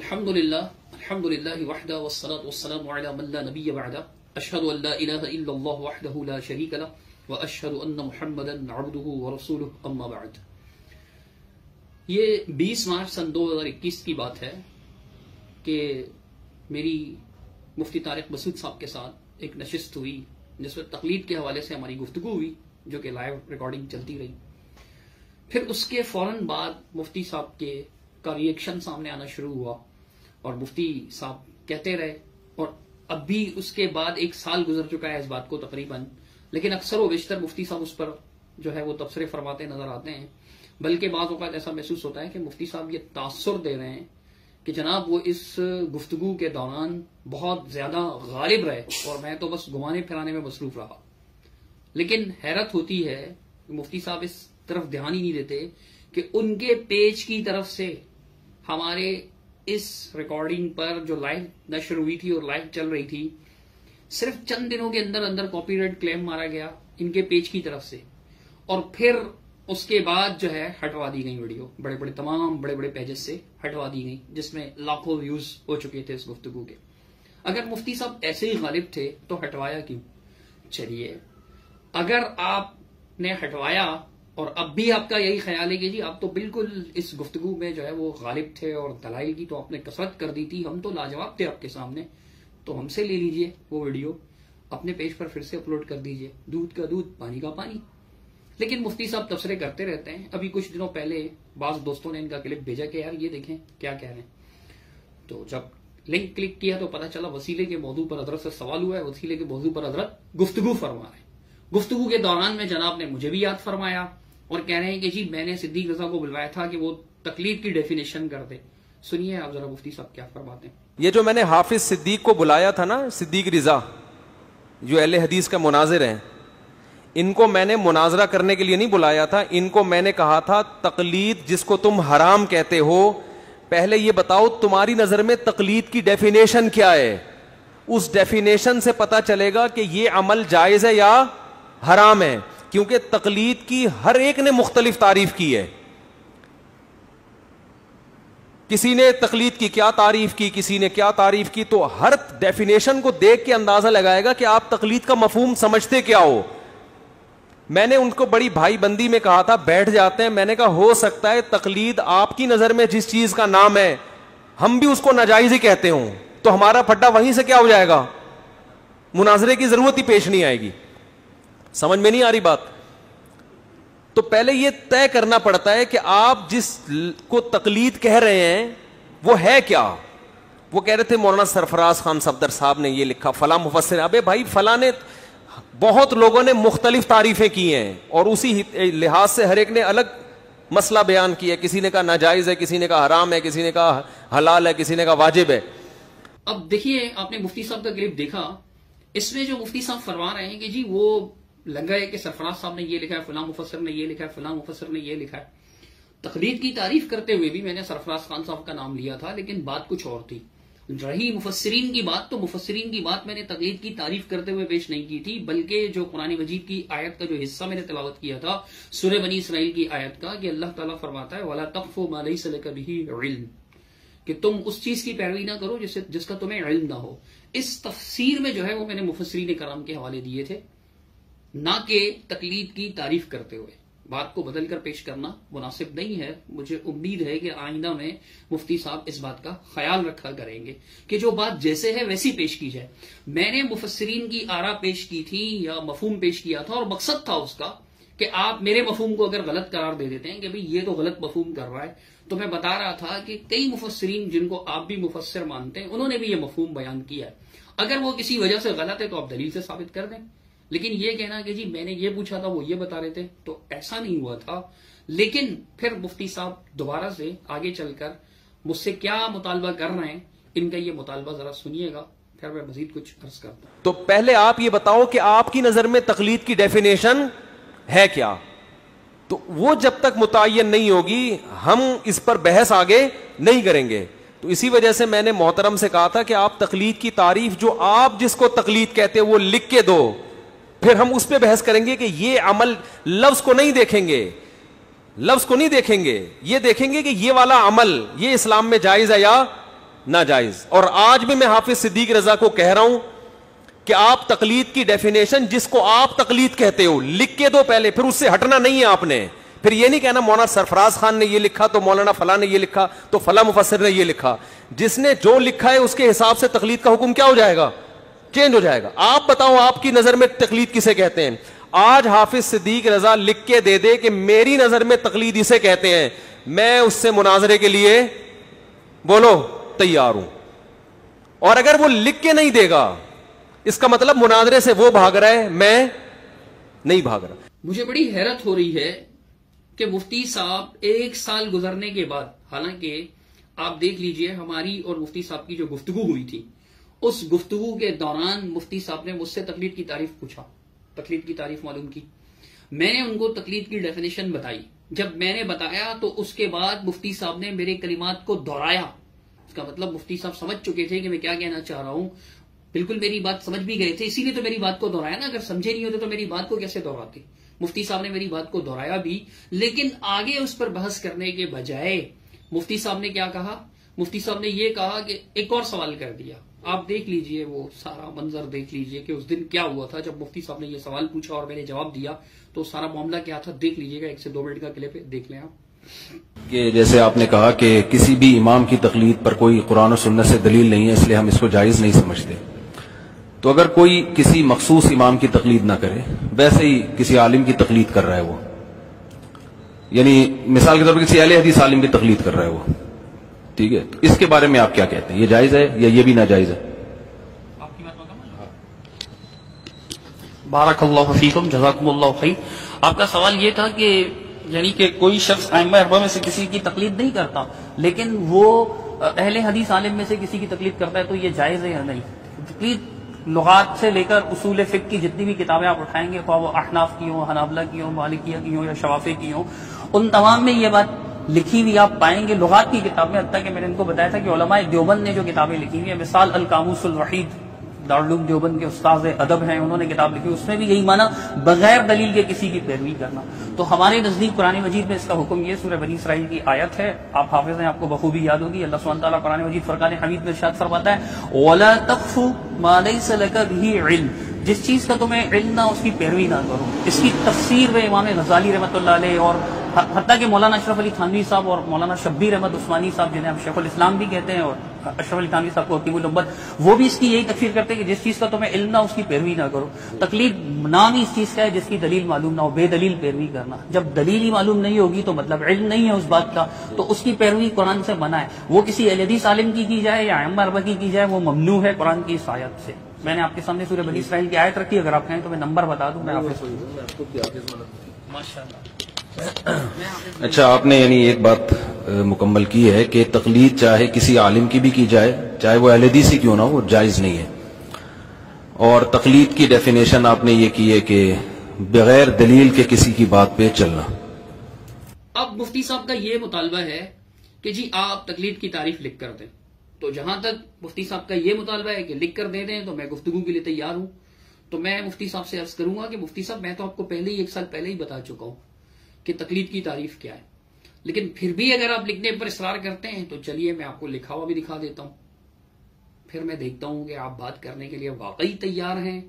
الحمد للہ وحدہ والصلاة والسلام علی من لا نبی بعدہ اشہد ان لا الہ الا اللہ وحدہ لا شریک لہ واشہد ان محمدا عبدہ ورسولہ اما بعد. یہ 20 مارچ سن 2021 کی بات ہے کہ میری مفتی طارق مسعود صاحب کے ساتھ ایک نشست ہوئی جس میں تقلید کے حوالے سے ہماری گفتگو ہوئی جو کہ لائیو ریکارڈنگ چلتی رہی. پھر اس کے فوراً بعد مفتی صاحب کا ری ایکشن سامنے آنا شروع ہوا اور مفتی صاحب کہتے رہے اور اب بھی اس کے بعد 1 سال گزر چکا ہے اس بات کو تقریباً، لیکن اکثر و بیشتر مفتی صاحب اس پر جو ہے وہ تبصرے فرماتے نظر آتے ہیں. بلکہ بعض اوقات ایسا محسوس ہوتا ہے کہ مفتی صاحب یہ تاثر دے رہے ہیں کہ جناب وہ اس گفتگو کے دوران بہت زیادہ غالب رہے اور میں تو بس گھمانے پھرانے میں مصروف رہا. لیکن حیرت ہوتی ہے کہ مفتی صاحب اس طرف دھیان ہی نہیں دیتے کہ ان کے پیج کی طرف سے ہمارے اس ریکارڈنگ پر جو لائیو نشر ہوئی تھی اور لائیو چل رہی تھی صرف چند دنوں کے اندر اندر کاپی رائٹ کلیم مارا گیا ان کے پیج کی طرف سے، اور پھر اس کے بعد جو ہے ہٹوا دی گئی ویڈیو، تمام بڑے بڑے پیجز سے ہٹوا دی گئی جس میں لاکھوں ویوز ہو چکے تھے اس گفتگو کے. اگر مفتی صاحب ایسے ہی غالب تھے تو ہٹوایا کیوں؟ چلیے اگر آپ نے ہٹوایا اور اب بھی آپ کا یہی خیال ہے کہ جی آپ تو بالکل اس گفتگو میں جو ہے وہ غالب تھے اور دلائل کی تو آپ نے کثرت کر دی تھی، ہم تو لاجواب تھے آپ کے سامنے، تو ہم سے لے لیجئے وہ ویڈیو اپنے پیج پر پھر سے اپلوڈ کر دیجئے، دودھ کا دودھ پانی کا پانی. لیکن مفتی صاحب تبصرے کرتے رہتے ہیں. ابھی کچھ دنوں پہلے بعض دوستوں نے ان کا کلپ بھیجا کہ یار یہ دیکھیں کیا کہہ رہے ہیں، تو جب لنک کلک کیا تو پتا چلا وسیلے کے موضوع پر حضرت سے سوال ہوا ہے، وسیلے کے موضوع پر حضرت گفتگو فرما رہے ہیں. گفتگو کے دوران میں جناب نے مجھے بھی یاد فرمایا اور کہہ رہے ہیں کہ جی میں نے صدیق رضا کو بلوایا تھا کہ وہ تقلید کی ڈیفینیشن کر دے. سنیے آپ ذرا مفتی صاحب کیا فرماتے ہیں. یہ جو میں نے حافظ صدیق کو بلایا تھا نا، صدیق رضا جو اہل حدیث کا مناظر ہیں، ان کو میں نے مناظرہ کرنے کے لیے نہیں بلایا تھا. ان کو میں نے کہا تھا تقلید جس کو تم حرام کہتے ہو، پہلے یہ بتاؤ تمہاری نظر میں تقلید کی ڈیفینیشن کیا ہے. اس ڈیفینیشن سے پتا چلے گا کہ یہ عمل جائز ہے یا حرام ہے، کیونکہ تقلید کی ہر ایک نے مختلف تعریف کی ہے. کسی نے تقلید کی کیا تعریف کی، کسی نے کیا تعریف کی، تو ہر ڈیفینیشن کو دیکھ کے اندازہ لگائے گا کہ آپ تقلید کا مفہوم سمجھتے کیا ہو. میں نے ان کو بڑی بھائی بندی میں کہا تھا بیٹھ جاتے ہیں، میں نے کہا ہو سکتا ہے تقلید آپ کی نظر میں جس چیز کا نام ہے ہم بھی اس کو ناجائز ہی کہتے ہوں، تو ہمارا پھڈا وہیں سے کیا ہو جائے گا، مناظرے کی ضرورت ہی پیش نہیں آئے گی. سمجھ میں نہیں آ رہی بات؟ تو پہلے یہ طے کرنا پڑتا ہے کہ آپ جس کو تقلید کہہ رہے ہیں وہ ہے کیا. وہ کہہ رہے تھے مولانا سرفراز خان صفدر صاحب نے یہ لکھا، فلاں مفسر. ابے بھائی فلاں نے، بہت لوگوں نے مختلف تعریفیں کی ہیں اور اسی لحاظ سے ہر ایک نے الگ مسئلہ بیان کیا. کسی نے کہا ناجائز ہے، کسی نے کہا حرام ہے، کسی نے کہا حلال ہے، کسی نے کہا واجب ہے. اب دیکھیے آپ نے مفتی صاحب کا کلپ دیکھا، اس میں جو مفتی صاحب فرما رہے ہیں کہ جی وہ لگا ہے کہ سرفراز صاحب نے یہ لکھا ہے، فلاں مفسر نے یہ لکھا ہے، فلاں مفسر نے یہ لکھا ہے. تقلید کی تعریف کرتے ہوئے بھی میں نے سرفراز خان صاحب کا نام لیا تھا، لیکن بات کچھ اور تھی. رہی مفسرین کی بات تو مفسرین کی بات میں نے تقلید کی تعریف کرتے ہوئے پیش نہیں کی تھی، بلکہ جو قرآن مجید کی آیت کا جو حصہ میں نے تلاوت کیا تھا سورہ بنی اسرائیل کی آیت کا، کہ اللہ تعالیٰ فرماتا ہے وَلَا تَقْفُ مَا لَيْسَ لَكَ بِهِ عِلْمٌ، کہ تم اس چیز کی پیروی نہ کرو جس کا تمہیں علم نہ ہو. اس تفسیر میں جو ہے وہ میں نے مفسرین کرام کے حوالے دیے تھے، نہ کہ تقلید کی تعریف کرتے ہوئے. بات کو بدل کر پیش کرنا مناسب نہیں ہے. مجھے امید ہے کہ آئندہ میں مفتی صاحب اس بات کا خیال رکھا کریں گے کہ جو بات جیسے ہے ویسی پیش کی جائے. میں نے مفسرین کی آراء پیش کی تھی یا مفہوم پیش کیا تھا، اور مقصد تھا اس کا کہ آپ میرے مفہوم کو اگر غلط قرار دے دیتے ہیں کہ بھئی یہ تو غلط مفہوم کر رہا ہے، تو میں بتا رہا تھا کہ کئی مفسرین جن کو آپ بھی مفسر مانتے ہیں انہوں نے بھی یہ مفہوم بیان کیا ہے. اگر وہ کسی وجہ سے غلط ہے تو آپ دلیل سے ثابت کر دیں. لیکن یہ کہنا کہ جی میں نے یہ پوچھا تھا وہ یہ بتا رہے تھے، تو ایسا نہیں ہوا تھا. لیکن پھر مفتی صاحب دوبارہ سے آگے چل کر مجھ سے کیا مطالبہ کر رہے ہیں، ان کا یہ مطالبہ ذرا سنیے گا، پھر میں مزید کچھ عرض کرتا ہوں. تو پہلے آپ یہ بتاؤ کہ آپ کی نظر میں تقلید کی ڈیفینیشن ہے کیا. تو وہ جب تک متعین نہیں ہوگی ہم اس پر بحث آگے نہیں کریں گے. تو اسی وجہ سے میں نے محترم سے کہا تھا کہ آپ تقلید کی تعریف جو آپ جس کو تقلید کہتے وہ لکھ کے دو، پھر ہم اس پہ بحث کریں گے کہ یہ عمل، لفظ کو نہیں دیکھیں گے، لفظ کو نہیں دیکھیں گے، یہ دیکھیں گے کہ یہ والا عمل یہ اسلام میں جائز ہے یا ناجائز. اور آج بھی میں حافظ صدیق رضا کو کہہ رہا ہوں کہ آپ تقلید کی ڈیفینیشن جس کو آپ تقلید کہتے ہو لکھ کے دو پہلے, پھر اس سے ہٹنا نہیں ہے آپ نے. پھر یہ نہیں کہنا مولانا سرفراز خان نے یہ لکھا تو مولانا فلاں نے یہ لکھا تو فلاں مفسر نے یہ لکھا. جس نے جو لکھا ہے اس کے حساب سے تقلید کا حکم کیا ہو جائے گا, چینج ہو جائے گا. آپ بتاؤ آپ کی نظر میں تقلید کسے کہتے ہیں؟ آج حافظ صدیق رضا لکھ کے دے دے کہ میری نظر میں تقلید اسے کہتے ہیں, میں اس سے مناظرے کے لیے بولو تیار ہوں. اور اگر وہ لکھ کے نہیں دے گا اس کا مطلب مناظرے سے وہ بھاگ رہا ہے, میں نہیں بھاگ رہا. مجھے بڑی حیرت ہو رہی ہے کہ مفتی صاحب 1 سال گزرنے کے بعد, حالانکہ آپ دیکھ لیجئے ہماری اور مفتی صاحب کی جو گفتگو ہوئی تھی, اس گفتگو کے دوران مفتی صاحب نے مجھ سے تقلید کی تعریف پوچھا, تقلید کی تعریف معلوم کی. میں نے ان کو تقلید کی ڈیفینیشن بتائی. جب میں نے بتایا تو اس کے بعد مفتی صاحب نے میرے کلمات کو دہرایا. اس کا مطلب مفتی صاحب سمجھ چکے تھے کہ میں کیا کہنا چاہ رہا ہوں, بالکل میری بات سمجھ بھی گئے تھے, اسی لیے تو میری بات کو دہرایا نا. اگر سمجھے نہیں ہوتے تو میری بات کو کیسے دہراتے؟ مفتی صاحب نے میری بات کو دہرایا بھی, لیکن آگے اس پر بحث کرنے کے بجائے مفتی صاحب نے کیا کہا؟ مفتی صاحب نے یہ کہا کہ ایک اور سوال کر دیا. آپ دیکھ لیجئے وہ سارا منظر دیکھ لیجئے کہ اس دن کیا ہوا تھا جب مفتی صاحب نے یہ سوال پوچھا اور میں نے جواب دیا, تو سارا معاملہ کیا تھا دیکھ لیجئے گا. 1 سے 2 منٹ کا کلپ ہے, دیکھ لیں آپ. کہ جیسے آپ نے کہا کہ کسی بھی امام کی تقلید پر کوئی قرآن و سنت سے دلیل نہیں ہے, اس لیے ہم اس کو جائز نہیں سمجھتے. تو اگر کوئی کسی مخصوص امام کی تقلید نہ کرے, ویسے ہی کسی عالم کی تقلید کر رہا ہے وہ, یعنی مثال کے طور پر کسی اہل حدیث عالم کی تقلید کر رہا ہے وہ, ٹھیک ہے, تو اس کے بارے میں آپ کیا کہتے ہیں؟ یہ جائز ہے یا یہ بھی ناجائز ہے؟ آپ کی بات بارک اللہ فیکم, جزاکم اللہ خیر. آپ کا سوال یہ تھا کہ یعنی کہ کوئی شخص ائمہ اربعہ میں سے کسی کی تقلید نہیں کرتا, لیکن وہ اہل حدیث عالم میں سے کسی کی تقلید کرتا ہے, تو یہ جائز ہے یا نہیں؟ تقلید لغات سے لے کر اصول فقہ کی جتنی بھی کتابیں آپ اٹھائیں گے, خواہ وہ احناف کی ہوں, حنابلہ کی ہوں, مالکیہ کی ہوں یا شوافی کی ہوں, ان تمام میں یہ بات لکھی ہوئی آپ پائیں گے لغات کی کتاب میں. حتیٰ کہ میں نے ان کو بتایا تھا کہ علماء دیوبند نے جو کتابیں لکھی ہوئی ہیں, مثال القاموس الوحید, دارالعلوم دیوبند کے استاذ ادب ہیں, انہوں نے کتاب لکھی, اس میں بھی یہی مانا بغیر دلیل کے کسی کی پیروی کرنا. تو ہمارے نزدیک قرآن مجید میں اس کا حکم یہ سورہ بنی اسرائیل کی آیت ہے, آپ حافظ ہیں, آپ کو بخوبی یاد ہوگی. اللہ سبحانہ تعالیٰ قرآن مجید فرقان حمید میں ارشاد فرماتا ہے وَلَا تَقْفُ مَا لَيْسَ لَكَ بِهِ عِلْمٌ, جس چیز کا تمہیں علم نہ اس کی پیروی نہ کرو. اس کی تفسیر میں امام غزالی رحمۃ اللہ علیہ اور حتیٰ کہ مولانا اشرف علی تھانوی صاحب اور مولانا شبیر احمد عثمانی صاحب, جنہیں ہم شیخ الاسلام بھی کہتے ہیں, اور اشرف علی تھانوی صاحب کو حکیم الامت, وہ بھی اس کی یہی تفسیر کرتے ہیں کہ جس چیز کا تمہیں علم نہ اس کی پیروی نہ کرو. تقلید نام ہی اس چیز کا ہے جس کی دلیل معلوم نہ ہو, بے دلیل پیروی کرنا. جب دلیل ہی معلوم نہیں ہوگی تو مطلب علم نہیں ہے اس بات کا, تو اس کی پیروی قرآن سے منع ہے. وہ کسی اہل حدیث عالم کی جائے یا ائمہ اربعہ کی جائے, وہ ممنوع ہے قرآن کی اس آیت سے. میں نے آپ کے سامنے سورہ بنی اسرائیل کی آیت رکھی, اگر آپ کہیں تو میں نمبر بتا دوں. میں اچھا, آپ نے یعنی ایک بات مکمل کی ہے کہ تقلید چاہے کسی عالم کی بھی کی جائے, چاہے وہ اہل حدیث ہی کیوں نہ ہو, وہ جائز نہیں ہے. اور تقلید کی ڈیفینیشن آپ نے یہ کی ہے کہ بغیر دلیل کے کسی کی بات پہ چلنا. اب مفتی صاحب کا یہ مطالبہ ہے کہ جی آپ تقلید کی تعریف لکھ کر دیں, تو جہاں تک مفتی صاحب کا یہ مطالبہ ہے کہ لکھ کر دے دیں تو میں گفتگو کے لیے تیار ہوں. تو میں مفتی صاحب سے عرض کروں گا کہ مفتی صاحب, میں تو آپ کو پہلے ہی 1 سال پہلے ہی بتا چکا ہوں کہ تقلید کی تعریف کیا ہے, لیکن پھر بھی اگر آپ لکھنے پر اصرار کرتے ہیں تو چلیے میں آپ کو لکھا ہوا بھی دکھا دیتا ہوں. پھر میں دیکھتا ہوں کہ آپ بات کرنے کے لیے واقعی تیار ہیں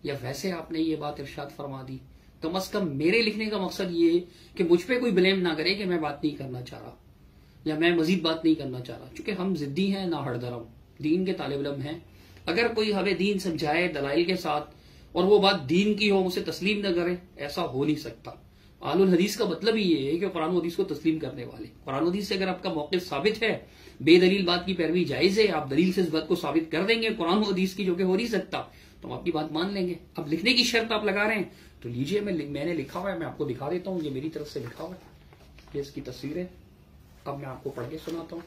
یا ویسے آپ نے یہ بات ارشاد فرما دی. کم از کم میرے لکھنے کا مقصد یہ کہ مجھ پہ کوئی بلیم نہ کرے کہ میں بات نہیں کرنا چاہ رہا یا میں مزید بات نہیں کرنا چاہ رہا, چونکہ ہم ضدی ہیں نہ ہڑ درم, دین کے طالب علم ہیں. اگر کوئی ہمیں دین سمجھائے دلائل کے ساتھ اور وہ بات دین کی ہو, اسے تسلیم نہ کرے, ایسا ہو نہیں سکتا. اہل الحدیث کا مطلب ہی یہ ہے کہ قرآن و حدیث کو تسلیم کرنے والے. قرآن و حدیث سے اگر آپ کا موقف ثابت ہے, بے دلیل بات کی پیروی جائز ہے, آپ دلیل سے اس بات کو ثابت کر دیں گے قرآن و حدیث کی, جو کہ ہو نہیں سکتا, تو ہم آپ کی بات مان لیں گے. اب لکھنے کی شرط آپ لگا رہے ہیں تو لیجئے, میں نے لکھا ہوا ہے, میں آپ کو دکھا دیتا ہوں. یہ میری طرف سے لکھا ہوا ہے, یہ اس کی تصویر ہے. اب میں آپ کو پڑھ کے سناتا ہوں.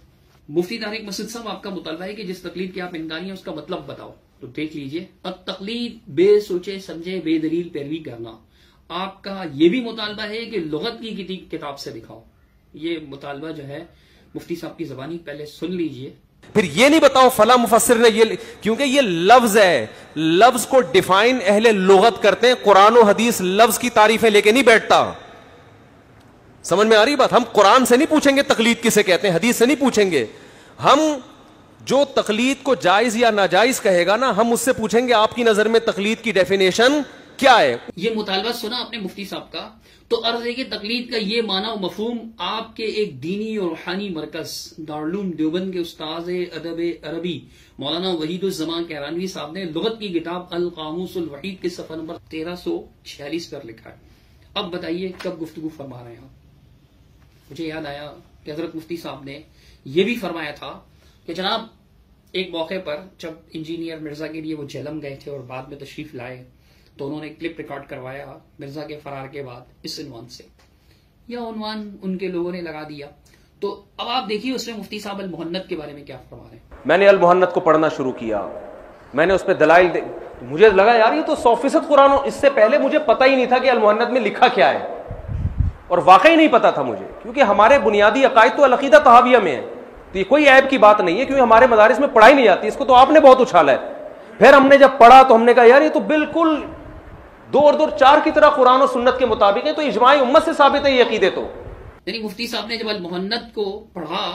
مفتی طارق مسعود صاحب, آپ کا مطالبہ ہے کہ جس تقلید کی آپ انکاری ہیں اس کا مطلب بتاؤ. تو دیکھ لیجئے, التقلید بے سوچے سمجھے بے دلیل پیروی کرنا. آپ کا یہ بھی مطالبہ ہے کہ لغت کی کتاب سے دکھاؤ. یہ مطالبہ جو ہے مفتی صاحب کی زبانی پہلے سن لیجئے. پھر یہ نہیں بتاؤ فلاں مفسر نے یہ, کیونکہ یہ لفظ ہے, لفظ کو ڈیفائن اہل لغت کرتے ہیں. قرآن و حدیث لفظ کی تعریفیں لے کے نہیں بیٹھتا. سمجھ میں آ رہی بات؟ ہم قرآن سے نہیں پوچھیں گے تقلید کسے کہتے ہیں, حدیث سے نہیں پوچھیں گے. ہم جو تقلید کو جائز یا ناجائز کہے گا نا، ہم اس سے پوچھیں گے آپ کی نظر میں تقلید کی ڈیفینیشن کیا ہے؟ یہ مطالبہ سنا آپ نے مفتی صاحب کا، تو عرض ہے کہ تقلید کا یہ معنی و مفہوم آپ کے ایک دینی اور روحانی مرکز دارالعلوم دیوبند کے استاذ ادب عربی مولانا وحید الزمان کہرانوی صاحب نے لغت کی کتاب القاموس الوحید کے صفحہ نمبر 1346 پر لکھا ہے۔ اب بتائیے کب گفتگو فرما رہے ہیں آپ؟ مجھے یاد آیا کہ حضرت مفتی صاحب نے یہ بھی فرمایا تھا کہ جناب ایک موقع پر جب انجینئر مرزا کے لیے وہ جہلم گئے تھے اور بعد میں تشریف لائے تو انہوں نے کلپ ریکارڈ کروایا مرزا کے فرار کے بعد اس عنوان سے، یا عنوان ان کے لوگوں نے لگا دیا۔ تو اب آپ دیکھیے اس میں مفتی صاحب المحنت کے بارے میں کیا فرما رہے ہیں۔ میں نے المحنت کو پڑھنا شروع کیا، میں نے اس پہ دلائل مجھے لگا یار یہ تو 100% قرآن، اس سے پہلے مجھے پتہ ہی نہیں تھا کہ المحنت میں لکھا کیا ہے، اور واقعی نہیں پتا تھا مجھے، کیونکہ ہمارے بنیادی عقائد تو العقیدہ طحاویہ میں ہے، تو یہ کوئی عیب کی بات نہیں ہے، کیونکہ ہمارے مدارس میں پڑھائی نہیں جاتی، اس کو تو آپ نے بہت اچھالا ہے۔ پھر ہم نے جب پڑھا تو ہم نے کہا یار یہ تو بالکل دور چار کی طرح قرآن و سنت کے مطابق ہے، تو اجماع امت سے ثابت ہے یہ عقیدے تو۔ یعنی مفتی صاحب نے جب المحنت کو پڑھا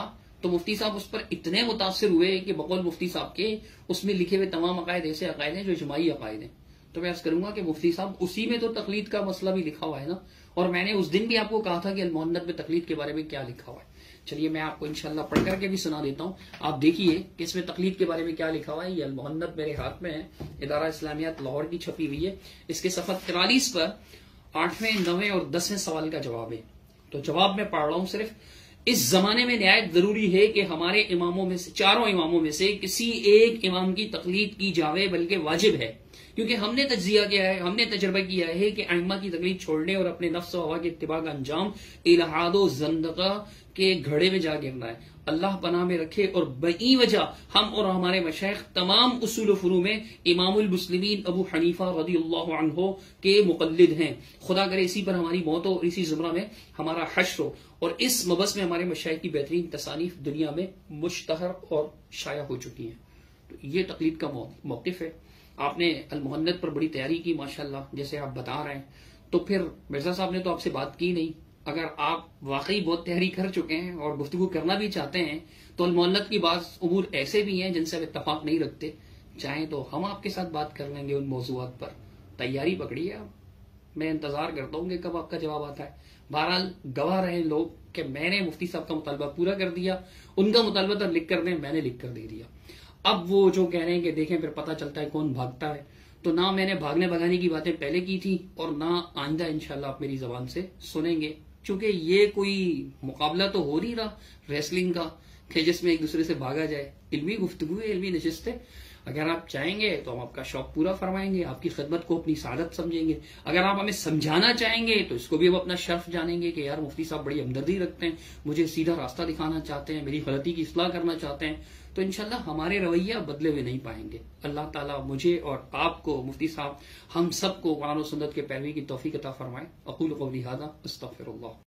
تو مفتی صاحب اس پر اتنے متاثر ہوئے کہ بقول مفتی صاحب کے اس میں لکھے ہوئے تمام عقائد ایسے عقائد ہیں جو اجماعی عقائد ہیں۔ تو میں عرض کروں گا کہ مفتی صاحب اسی میں تو تقلید کا مسئلہ بھی لکھا ہوا ہے نا، اور میں نے اس دن بھی آپ کو کہا تھا کہ المحنت میں تقلید کے بارے میں کیا لکھا ہوا ہے۔ چلیے میں آپ کو انشاءاللہ پڑھ کر کے بھی سنا دیتا ہوں، آپ دیکھیے کہ اس میں تقلید کے بارے میں کیا لکھا ہوا ہے۔ یہ المحنت میرے ہاتھ میں ہے، ادارہ اسلامیات لاہور کی چھپی ہوئی ہے، اس کے صفحہ 43 پر 8ویں 9ویں اور 10ویں سوال کا جواب ہے۔ تو جواب میں پڑھ رہا ہوں صرف۔ اس زمانے میں نہایت ضروری ہے کہ ہمارے اماموں میں سے، چاروں اماموں میں سے کسی ایک امام کی تقلید کی جاوے، بلکہ واجب ہے، کیونکہ ہم نے تجزیہ کیا ہے، ہم نے تجربہ کیا ہے کہ ائمہ کی تقلید چھوڑنے اور اپنے نفس و ہوا کے اتباع کا انجام الحاد و زندقہ کے گھڑے میں جا گرنا ہے۔ اللہ پناہ میں رکھے، اور بئی وجہ ہم اور ہمارے مشائخ تمام اصول و فروع میں امام المسلمین ابو حنیفہ رضی اللہ عنہ کے مقلد ہیں۔ خدا کرے اسی پر ہماری موت ہو اور اسی زمرہ میں ہمارا حشر ہو، اور اس مبحث میں ہمارے مشائخ کی بہترین تصانیف دنیا میں مشتہر اور شائع ہو چکی ہیں۔ تو یہ تقلید کا موقف ہے۔ آپ نے المحنت پر بڑی تیاری کی ماشاءاللہ، جیسے آپ بتا رہے ہیں، تو پھر مرزا صاحب نے تو آپ سے بات کی نہیں۔ اگر آپ واقعی بہت تیاری کر چکے ہیں اور گفتگو کرنا بھی چاہتے ہیں تو المحنت کی بعض امور ایسے بھی ہیں جن سے آپ اتفاق نہیں رکھتے، چاہیں تو ہم آپ کے ساتھ بات کر لیں گے ان موضوعات پر۔ تیاری پکڑیے آپ، میں انتظار کرتا ہوں کہ کب آپ کا جواب آتا ہے۔ بہرحال گواہ رہے لوگ کہ میں نے مفتی صاحب کا مطالبہ پورا کر دیا، ان کا مطالبہ تو لکھ کر دیں، میں نے لکھ کر دے دیا۔ اب وہ جو کہہ رہے ہیں کہ دیکھیں پھر پتہ چلتا ہے کون بھاگتا ہے، تو نہ میں نے بھاگنے بھگانے کی باتیں پہلے کی تھی، اور نہ آئندہ انشاءاللہ آپ میری زبان سے سنیں گے، چونکہ یہ کوئی مقابلہ تو ہو نہیں رہا ریسلنگ کا کہ جس میں ایک دوسرے سے بھاگا جائے۔ علمی گفتگو ہے، علمی نشست ہے۔ اگر آپ چاہیں گے تو ہم آپ کا شوق پورا فرمائیں گے، آپ کی خدمت کو اپنی سعادت سمجھیں گے۔ اگر آپ ہمیں سمجھانا چاہیں گے تو اس کو بھی ہم اپنا شرف جانیں گے کہ یار مفتی صاحب بڑی ہمدردی رکھتے ہیں، مجھے سیدھا راستہ دکھانا چاہتے ہیں، میری غلطی کی اصلاح کرنا چاہتے ہیں، تو انشاءاللہ ہمارے رویہ بدلے ہوئے نہیں پائیں گے۔ اللہ تعالیٰ مجھے اور آپ کو، مفتی صاحب، ہم سب کو قرآن و سنت کے پیروی کی توفیق عطا فرمائے۔ اقول قولی ھذا استغفر اللہ۔